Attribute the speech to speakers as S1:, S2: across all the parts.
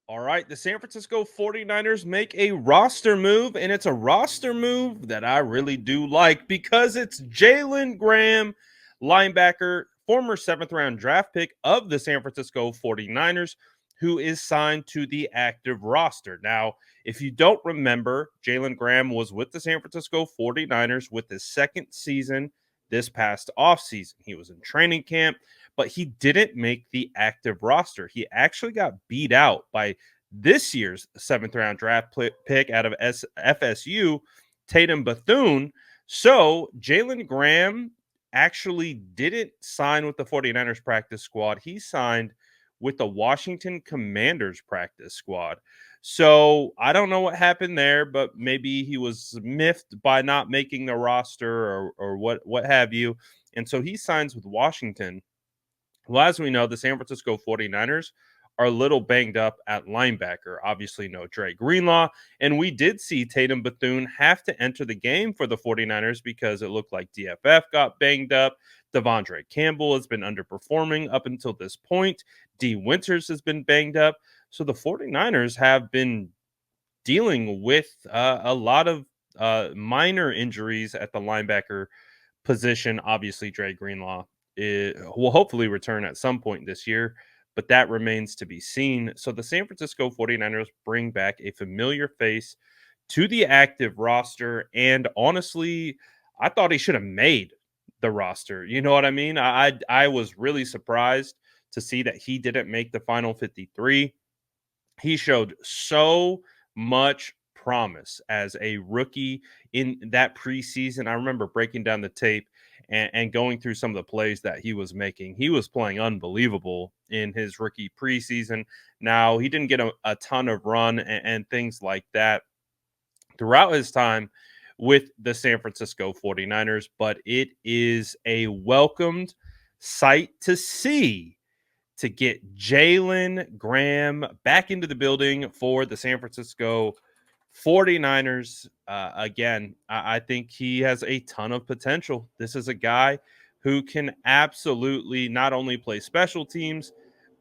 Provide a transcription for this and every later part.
S1: All right, the San Francisco 49ers make a roster move, and it's a roster move that I really do like because it's Jalen Graham, linebacker, former seventh round draft pick of the San Francisco 49ers, who is signed to the active roster. Now, if you don't remember, Jalen Graham was with the San Francisco 49ers with his second season this past offseason. He was in training camp, but he didn't make the active roster. He actually got beat out by this year's seventh round draft pick out of FSU, Tatum Bethune. So Jalen Graham actually didn't sign with the 49ers practice squad. He signed with the Washington Commanders practice squad. So I don't know what happened there, but maybe he was miffed by not making the roster or what have you. And so he signs with Washington. Well, as we know, the San Francisco 49ers are a little banged up at linebacker. Obviously, no Dre Greenlaw. And we did see Tatum Bethune have to enter the game for the 49ers because it looked like DFF got banged up. Devondre Campbell has been underperforming up until this point. D. Winters has been banged up. So the 49ers have been dealing with a lot of minor injuries at the linebacker position. Obviously, Dre Greenlaw will hopefully return at some point this year, but that remains to be seen. So the San Francisco 49ers bring back a familiar face to the active roster. And honestly, I thought he should have made the roster. You know what I mean? I was really surprised to see that he didn't make the final 53. He showed so much promise as a rookie in that preseason. I remember breaking down the tape and going through some of the plays that he was making. He was playing unbelievable in his rookie preseason. Now, he didn't get a ton of run and things like that throughout his time with the San Francisco 49ers, but it is a welcomed sight to see to get Jalen Graham back into the building for the San Francisco 49ers. Again, I think he has a ton of potential. This is a guy who can absolutely not only play special teams,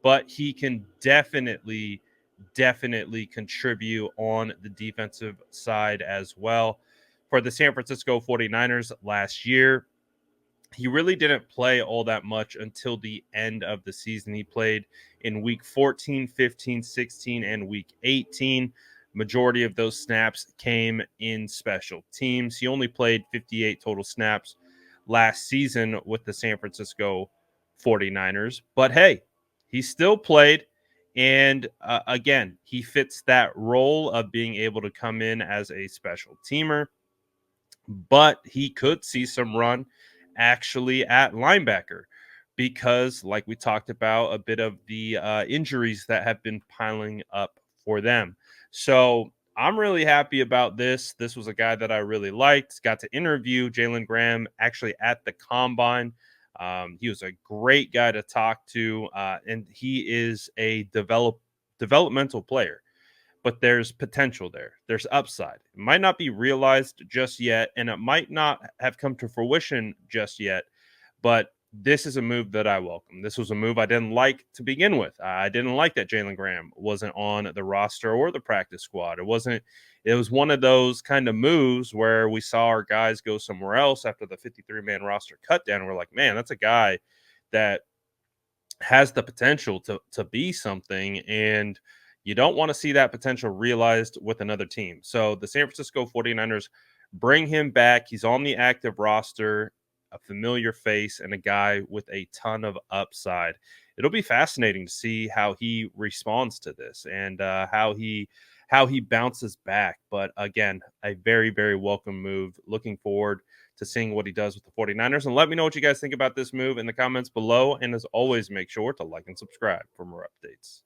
S1: but he can definitely contribute on the defensive side as well. For the San Francisco 49ers last year, he really didn't play all that much until the end of the season. He played in week 14, 15, 16, and week 18. Majority of those snaps came in special teams. He only played 58 total snaps last season with the San Francisco 49ers. But hey, he still played. And again, he fits that role of being able to come in as a special teamer, but he could see some run actually at linebacker because, like we talked about, a bit of the injuries that have been piling up for them. So I'm really happy about this. This was a guy that I really liked. Got to interview Jalen Graham actually at the combine. He was a great guy to talk to, and he is a developmental player, but there's potential there. There's upside. It might not be realized just yet, and it might not have come to fruition just yet, but this is a move that I welcome. This was a move I didn't like to begin with. I didn't like that Jalen Graham wasn't on the roster or the practice squad. It was one of those kind of moves where we saw our guys go somewhere else after the 53-man roster cut down. And we're like, man, that's a guy that has the potential to be something, and you don't want to see that potential realized with another team. So the San Francisco 49ers bring him back. He's on the active roster, a familiar face and a guy with a ton of upside. It'll be fascinating to see how he responds to this and how he bounces back. But again, a very welcome move. Looking forward to seeing what he does with the 49ers. And let me know what you guys think about this move in the comments below. And as always, make sure to like and subscribe for more updates.